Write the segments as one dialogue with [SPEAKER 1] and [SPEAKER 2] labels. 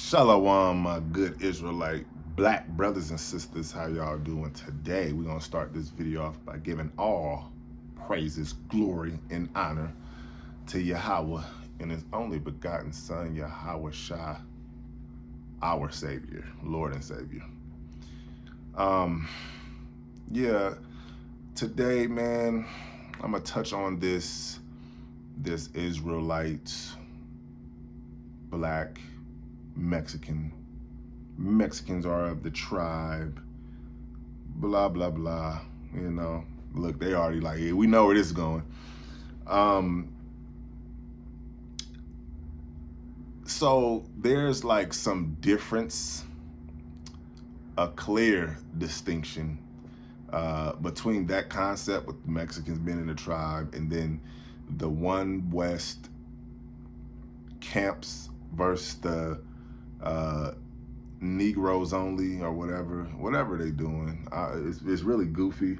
[SPEAKER 1] Shalom, my good Israelite black brothers and sisters. How y'all doing today? We're going to start this video off by giving all praises, glory, and honor to Yahweh and his only begotten son, Yahawashi, our Savior, Lord and Savior. Yeah, today, man, I'm going to touch on this Israelite, black, Mexicans are of the tribe, blah, blah, blah. You know, look, they already like, yeah, we know where this is going. So there's like some difference, a clear distinction between that concept with Mexicans being in the tribe and then the One West camps versus the Negroes only or whatever they doing. It's really goofy,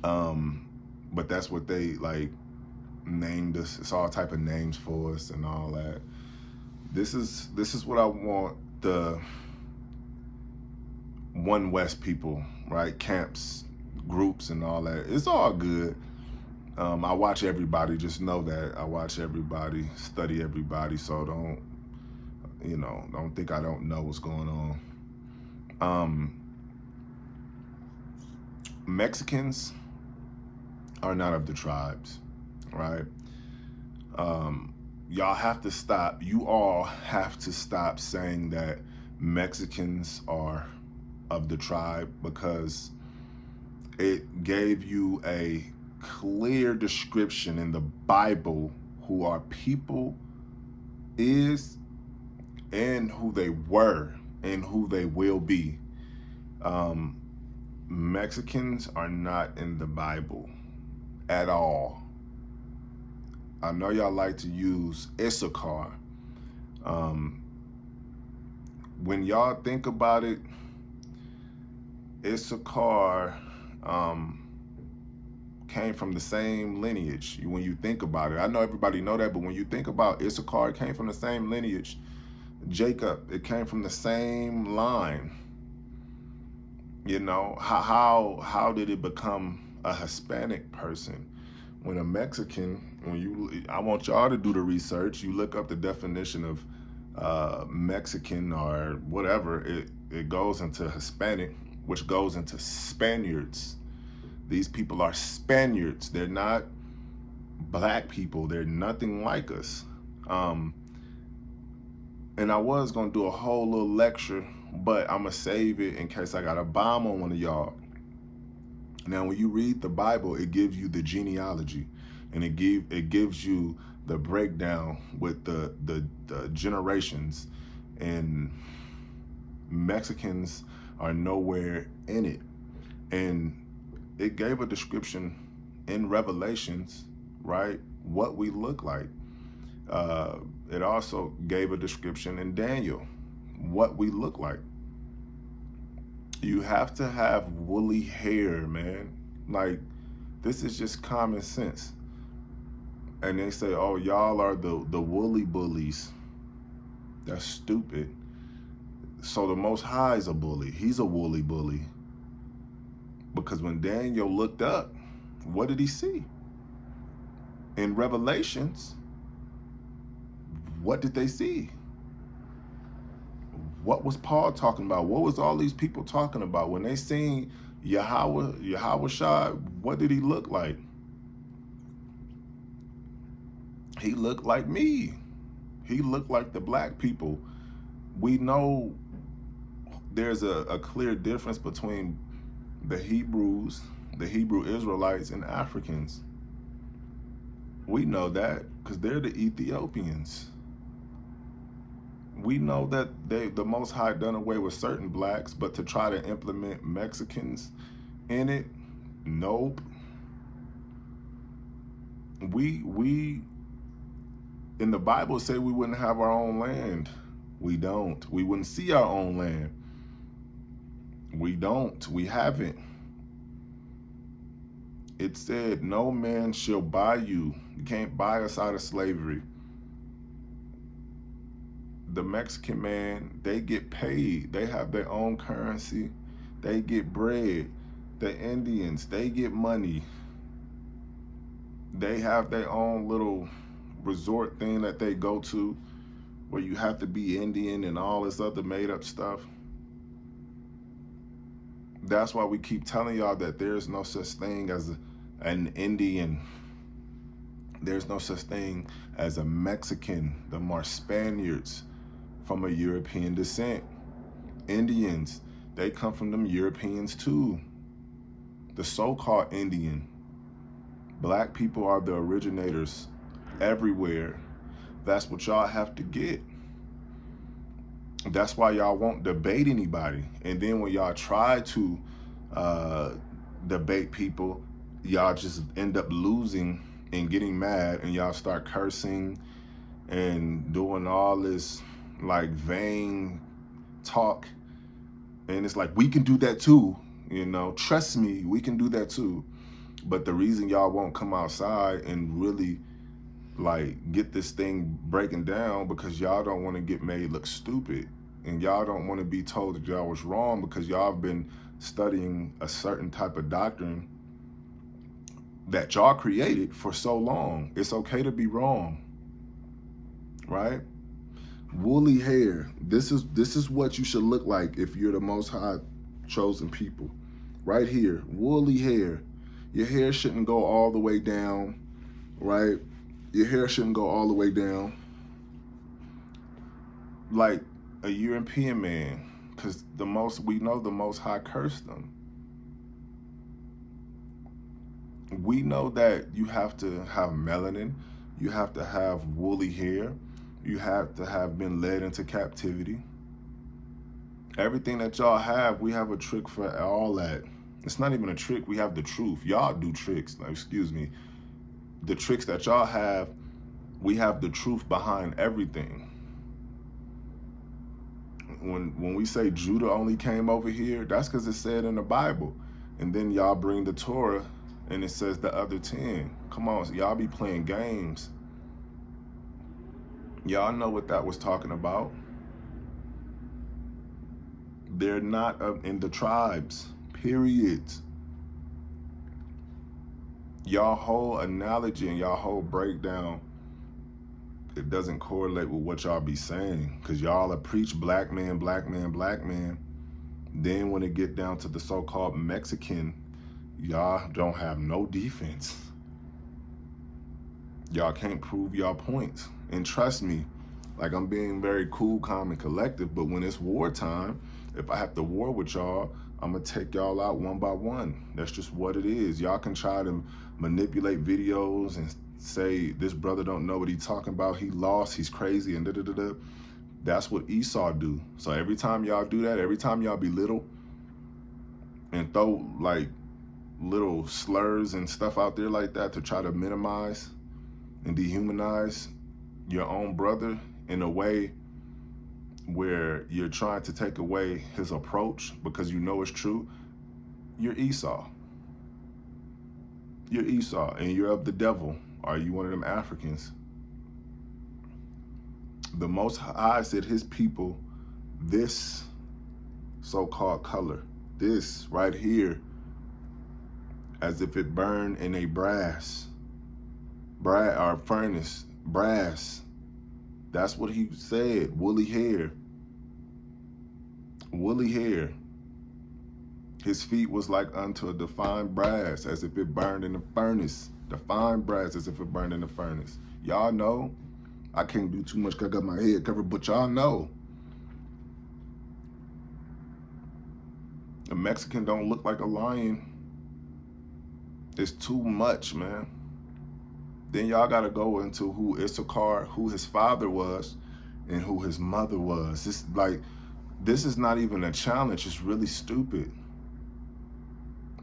[SPEAKER 1] but that's what they like named us. It's all type of names for us and all that. This is what I want the One West people, right? Camps, groups, and all that. It's all good. I watch everybody. Just know that I watch everybody, study everybody. So don't think I don't know what's going on. Mexicans are not of the tribes, right? Y'all have to stop. You all have to stop saying that Mexicans are of the tribe, because it gave you a clear description in the Bible who our people is and who they were and who they will be. Mexicans are not in the Bible at all. I know y'all like to use Issachar. When y'all think about it, Issachar came from the same lineage. When you think about it, I know everybody know that, but when you think about Issachar, it came from the same lineage. Jacob, it came from the same line. You know, how did it become a Hispanic person? When a Mexican, I want y'all to do the research. You look up the definition of Mexican or whatever, it goes into Hispanic, which goes into Spaniards. These people are Spaniards. They're not black people. They're nothing like us. And I was going to do a whole little lecture, but I'm going to save it in case I got a bomb on one of y'all. Now, when you read the Bible, it gives you the genealogy, and it gives you the breakdown with the generations, and Mexicans are nowhere in it. And it gave a description in Revelations, right, what we look like. It also gave a description in Daniel, what we look like. You have to have woolly hair, man. Like, this is just common sense. And they say, oh, y'all are the woolly bullies. That's stupid. So the Most High is a bully. He's a woolly bully. Because when Daniel looked up, what did he see? In Revelations, what did they see? What was Paul talking about? What was all these people talking about? When they seen Yahawashi, what did he look like? He looked like me. He looked like the black people. We know there's a clear difference between the Hebrews, the Hebrew Israelites, and Africans. We know that because they're the Ethiopians. We know that the Most High done away with certain blacks, but to try to implement Mexicans in it, nope. We in the Bible say we wouldn't have our own land. We don't. We wouldn't see our own land. We don't. We haven't. It said, no man shall buy you. You can't buy us out of slavery. the Mexican man, they get paid. They have their own currency. They get bread. The Indians, they get money. They have their own little resort thing that they go to where you have to be Indian and all this other made up stuff. That's why we keep telling y'all that there's no such thing as an Indian. There's no such thing as a Mexican. Them are Spaniards from a European descent. Indians, they come from them Europeans too. The so-called Indian. Black people are the originators everywhere. That's what y'all have to get. That's why y'all won't debate anybody. And then when y'all try to debate people, y'all just end up losing and getting mad, and y'all start cursing and doing all this like vain talk. And it's like, we can do that too. You know, trust me, we can do that too. But the reason y'all won't come outside and really like get this thing breaking down, because y'all don't want to get made look stupid, and y'all don't want to be told that y'all was wrong, because y'all have been studying a certain type of doctrine that y'all created for so long. It's okay to be wrong, right? Woolly hair. This is what you should look like if you're the Most High chosen people. Right here, woolly hair. Your hair shouldn't go all the way down, right? Your hair shouldn't go all the way down like a European man, because we know the Most High cursed them. We know that you have to have melanin, you have to have woolly hair, you have to have been led into captivity. Everything that y'all have, we have a trick for all that. It's not even a trick, we have the truth. Y'all do tricks, excuse me. The tricks that y'all have, we have the truth behind everything. When we say Judah only came over here, that's because it said in the Bible. And then y'all bring the Torah and it says the other 10. Come on, y'all be playing games. Y'all know what that was talking about. They're not in the tribes, period. Y'all whole analogy and y'all whole breakdown, it doesn't correlate with what y'all be saying, because y'all preach black man, black man, black man. Then when it get down to the so-called Mexican, y'all don't have no defense. Y'all can't prove y'all points. And trust me, like, I'm being very cool, calm, and collective, but when it's wartime, if I have to war with y'all, I'm gonna take y'all out one by one. That's just what it is. Y'all can try to manipulate videos and say this brother don't know what he's talking about, he lost, he's crazy, and da-da-da-da. That's what Esau do. So every time y'all do that, every time y'all belittle and throw like little slurs and stuff out there like that to try to minimize and dehumanize your own brother in a way where you're trying to take away his approach because you know it's true, you're Esau. You're Esau, and you're of the devil. Are you one of them Africans? The Most High said his people, this so-called color, this right here, as if it burned in a furnace, brass. That's what he said, woolly hair. Woolly hair. His feet was like unto a defined brass, as if it burned in the furnace. Defined brass, as if it burned in the furnace. Y'all know. I can't do too much because I got my head covered, but y'all know. A Mexican don't look like a lion. It's too much, man. Then y'all got to go into who Issachar, who his father was, and who his mother was. This is not even a challenge. It's really stupid.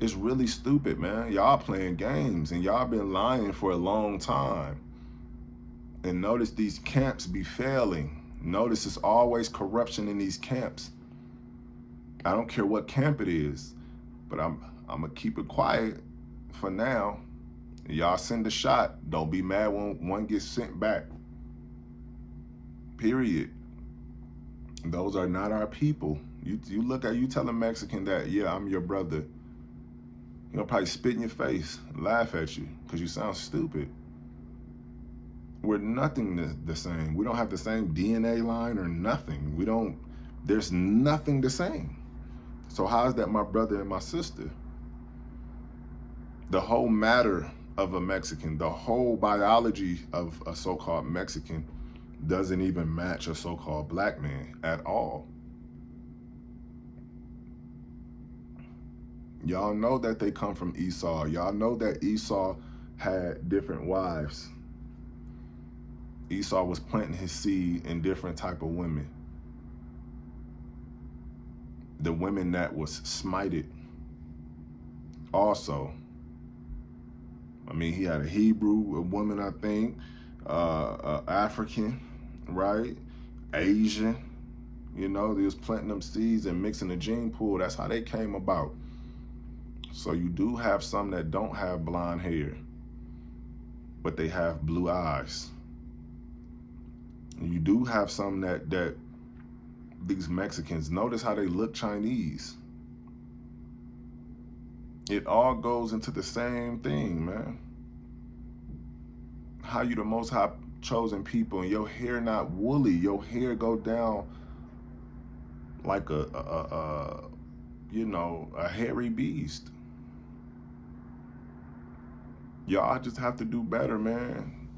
[SPEAKER 1] It's really stupid, man. Y'all playing games, and y'all been lying for a long time. And notice these camps be failing. Notice it's always corruption in these camps. I don't care what camp it is, but I'm gonna keep it quiet for now. Y'all send a shot. Don't be mad when one gets sent back. Period. Those are not our people. You look at, you tell a Mexican that, yeah, I'm your brother, he'll probably spit in your face, laugh at you, because you sound stupid. We're nothing the same. We don't have the same DNA line or nothing. There's nothing the same. So how is that my brother and my sister? The whole matter of a Mexican, the whole biology of a so-called Mexican doesn't even match a so-called black man at all. Y'all know that they come from Esau. Y'all know that Esau had different wives. Esau was planting his seed in different type of women. The women that was smited also. I mean, he had a Hebrew woman, I think, African, right? Asian. You know, they was planting them seeds and mixing the gene pool. That's how they came about. So you do have some that don't have blonde hair, but they have blue eyes. And you do have some that these Mexicans, notice how they look Chinese. It all goes into the same thing, man. How you the most high chosen people and your hair not woolly, your hair go down like a hairy beast. Y'all just have to do better, man.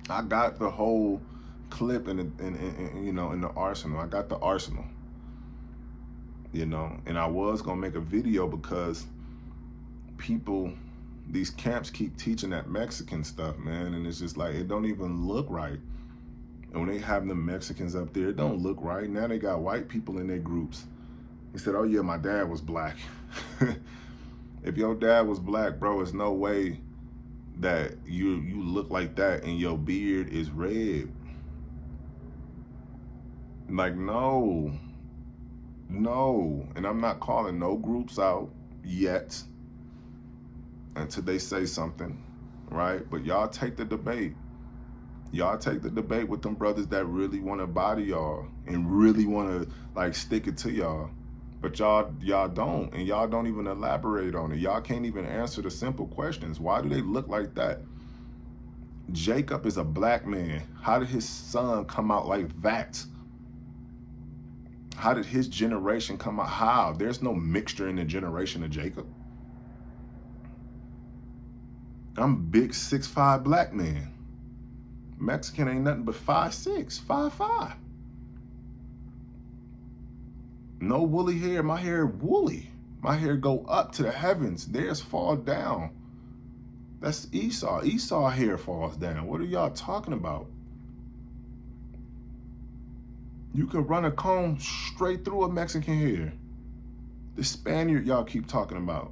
[SPEAKER 1] I got the whole clip in the arsenal. I got the arsenal. And I was gonna make a video because these camps keep teaching that Mexican stuff, man, and it's just like, it don't even look right. And when they have the Mexicans up there, it don't look right. Now they got white people in their groups. He said, oh yeah, my dad was black. If your dad was black, bro, there's no way that you look like that and your beard is red. Like, no. And I'm not calling no groups out yet until they say something, right? But y'all take the debate. Y'all take the debate with them brothers that really want to body y'all and really want to like stick it to y'all. But y'all don't, and y'all don't even elaborate on it. Y'all can't even answer the simple questions. Why do they look like that? Jacob is a black man. How did his son come out like that? How did his generation come out? How? There's no mixture in the generation of Jacob. I'm a big 6'5" black man. Mexican ain't nothing but 5'6", 5'5". No woolly hair. My hair woolly. My hair go up to the heavens. Theirs fall down. That's Esau. Esau hair falls down. What are y'all talking about? You can run a comb straight through a Mexican hair. The Spaniard y'all keep talking about.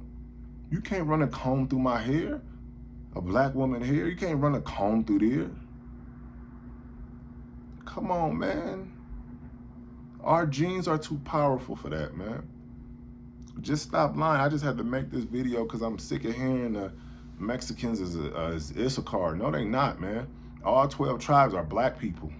[SPEAKER 1] You can't run a comb through my hair. A black woman hair. You can't run a comb through there. Come on, man. Our genes are too powerful for that, man. Just stop lying. I just had to make this video because I'm sick of hearing the Mexicans as Issachar. No, they not, man. All 12 tribes are black people.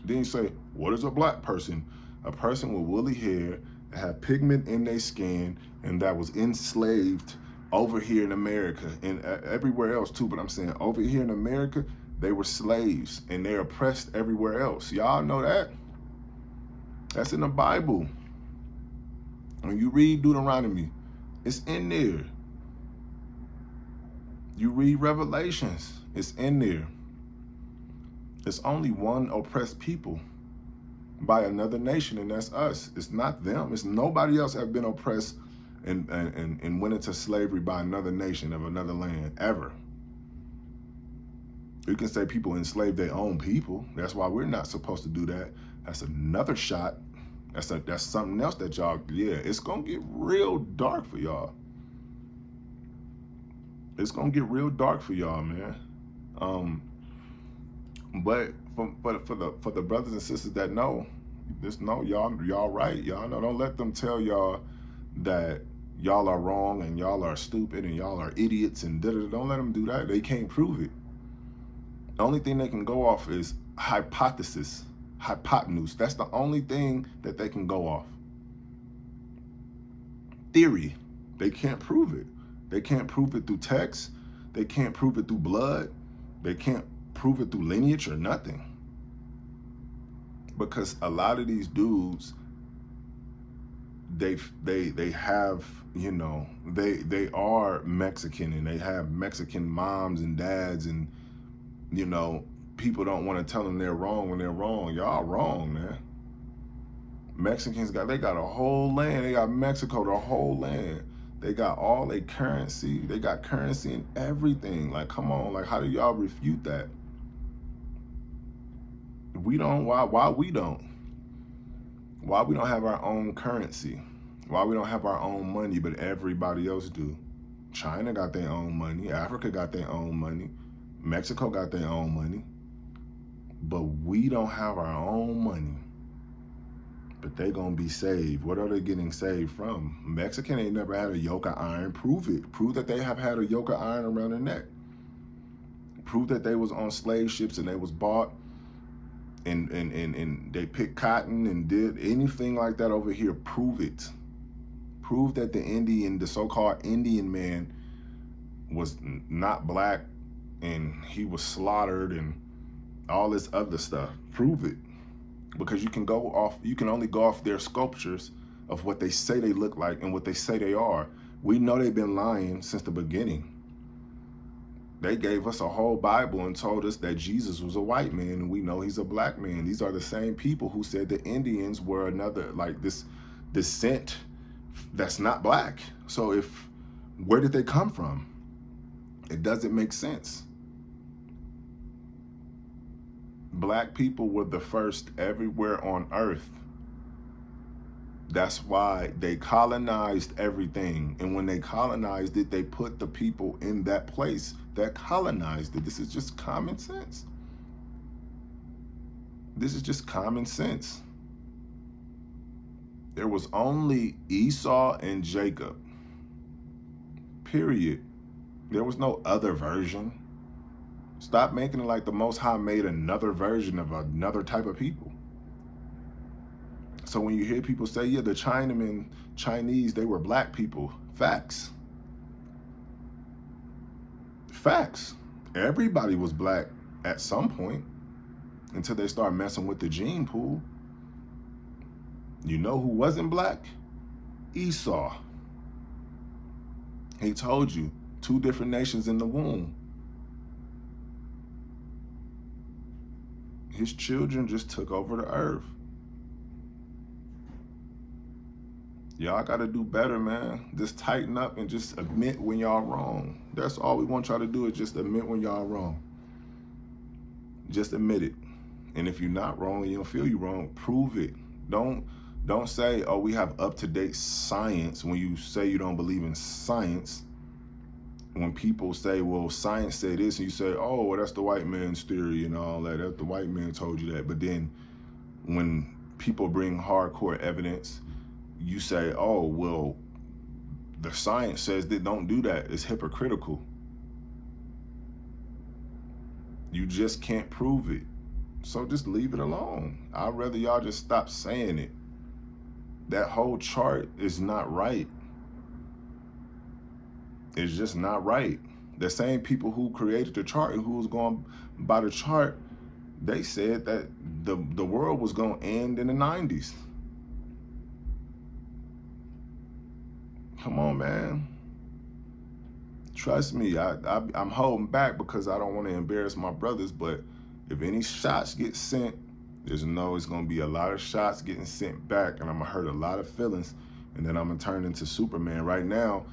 [SPEAKER 1] Then you say, what is a black person? A person with woolly hair, that have pigment in their skin, and that was enslaved over here in America and everywhere else too. But I'm saying over here in America, they were slaves and they're oppressed everywhere else. Y'all know that? That's in the Bible. When you read Deuteronomy, it's in there. You read Revelations, it's in there. It's only one oppressed people by another nation, and that's us. It's not them. It's nobody else have been oppressed and went into slavery by another nation of another land, ever. You can say people enslave their own people. That's why we're not supposed to do that. That's another shot. That's something else that y'all, yeah, it's going to get real dark for y'all. It's going to get real dark for y'all, man. But for the brothers and sisters that know, just know y'all right. Y'all know, don't let them tell y'all that y'all are wrong and y'all are stupid and y'all are idiots and da-da-da. Don't let them do that. They can't prove it. The only thing they can go off is hypothesis. hypotenuse. That's the only thing that they can go off. Theory. They can't prove it. They can't prove it through text. They can't prove it through blood. They can't prove it through lineage or nothing. Because a lot of these dudes, they have, you know, they are Mexican, and they have Mexican moms and dads, and, you know, people don't want to tell them they're wrong when they're wrong. Y'all wrong, man. Mexicans they got a whole land. They got Mexico, the whole land. They got all their currency. They got currency and everything. Like, come on, like, how do y'all refute that? We don't. Why we don't? Why we don't have our own currency? Why we don't have our own money, but everybody else do? China got their own money. Africa got their own money. Mexico got their own money. But we don't have our own money. But they gonna be saved. What are they getting saved from? Mexican ain't never had a yoke of iron. Prove it. Prove that they have had a yoke of iron around their neck. Prove that they was on slave ships and they was bought and they picked cotton and did anything like that over here. Prove it. Prove that the so-called Indian man was not black and he was slaughtered and all this other stuff. Prove it. Because you can only go off their sculptures of what they say they look like and what they say they are. We know they've been lying since the beginning. They gave us a whole Bible and told us that Jesus was a white man, and we know he's a black man. These are the same people who said the Indians were another, like, this descent that's not black. So where did they come from? It doesn't make sense. Black people were the first everywhere on earth. That's why they colonized everything. And when they colonized it, they put the people in that place that colonized it. This is just common sense. This is just common sense. There was only Esau and Jacob. Period. There was no other version. Stop making it like the Most High made another version of another type of people. So when you hear people say, yeah, the Chinese, they were black people. Facts. Facts. Everybody was black at some point until they start messing with the gene pool. You know who wasn't black? Esau. He told you, 2 different nations in the womb. His children just took over the earth. Y'all got to do better, man. Just tighten up and just admit when y'all wrong. That's all we want y'all to do, is just admit when y'all wrong. Just admit it. And if you're not wrong and you don't feel you're wrong, prove it. Don't say, oh, we have up-to-date science when you say you don't believe in science. When people say, well, science said this, and you say, oh, well, that's the white man's theory and all that. That's the white man told you that. But then when people bring hardcore evidence, you say, oh, well, the science says that don't do that. It's hypocritical. You just can't prove it. So just leave it alone. I'd rather y'all just stop saying it. That whole chart is not right. It's just not right. The same people who created the chart and who was going by the chart, they said that the world was going to end in the 90s. Come on, man. Trust me, I'm holding back because I don't want to embarrass my brothers, but if any shots get sent, it's going to be a lot of shots getting sent back, and I'm going to hurt a lot of feelings, and then I'm going to turn into Superman. Right now,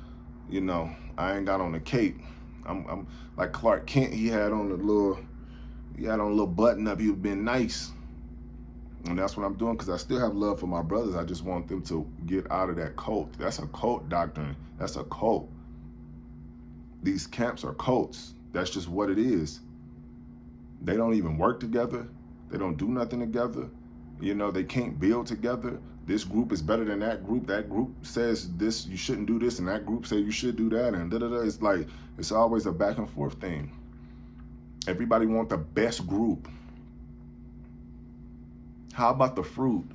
[SPEAKER 1] you know, I ain't got on the cape. I'm like Clark Kent. He had on a little button up. He was being nice. And that's what I'm doing, because I still have love for my brothers. I just want them to get out of that cult. That's a cult doctrine. That's a cult. These camps are cults. That's just what it is. They don't even work together. They don't do nothing together. You know, they can't build together. This group is better than that group. That group says this, you shouldn't do this, and that group says you should do that, and da-da-da. It's like, it's always a back and forth thing. Everybody want the best group. How about the fruit?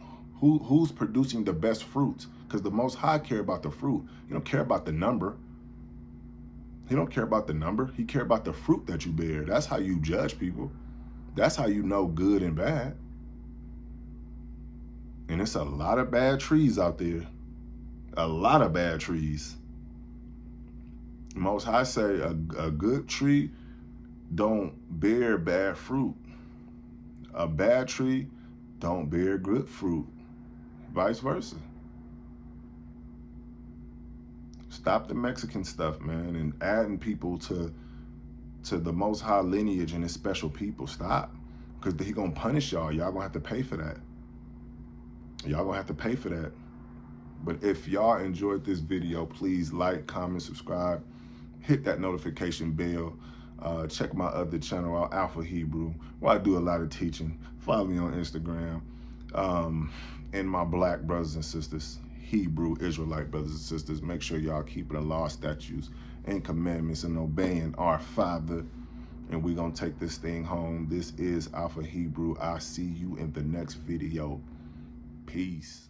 [SPEAKER 1] Who's producing the best fruits? Because the Most High care about the fruit. He don't care about the number. He don't care about the number. He care about the fruit that you bear. That's how you judge people. That's how you know good and bad. And it's a lot of bad trees out there. A lot of bad trees. Most High say a good tree don't bear bad fruit. A bad tree don't bear good fruit. Vice versa. Stop the Mexican stuff, man, and adding people to the Most High lineage and his special people. Stop. Because he gonna punish y'all. Y'all gonna have to pay for that. Y'all gonna have to pay for that. But if y'all enjoyed this video, please like, comment, subscribe, hit that notification bell. Check my other channel out, AlphaHebrew, where I do a lot of teaching. Follow me on Instagram. And my black brothers and sisters, Hebrew Israelite brothers and sisters, make sure y'all keeping the law, statutes, and commandments and obeying our Father. And we're going to take this thing home. This is AlphaHebrew. I'll see you in the next video. Peace.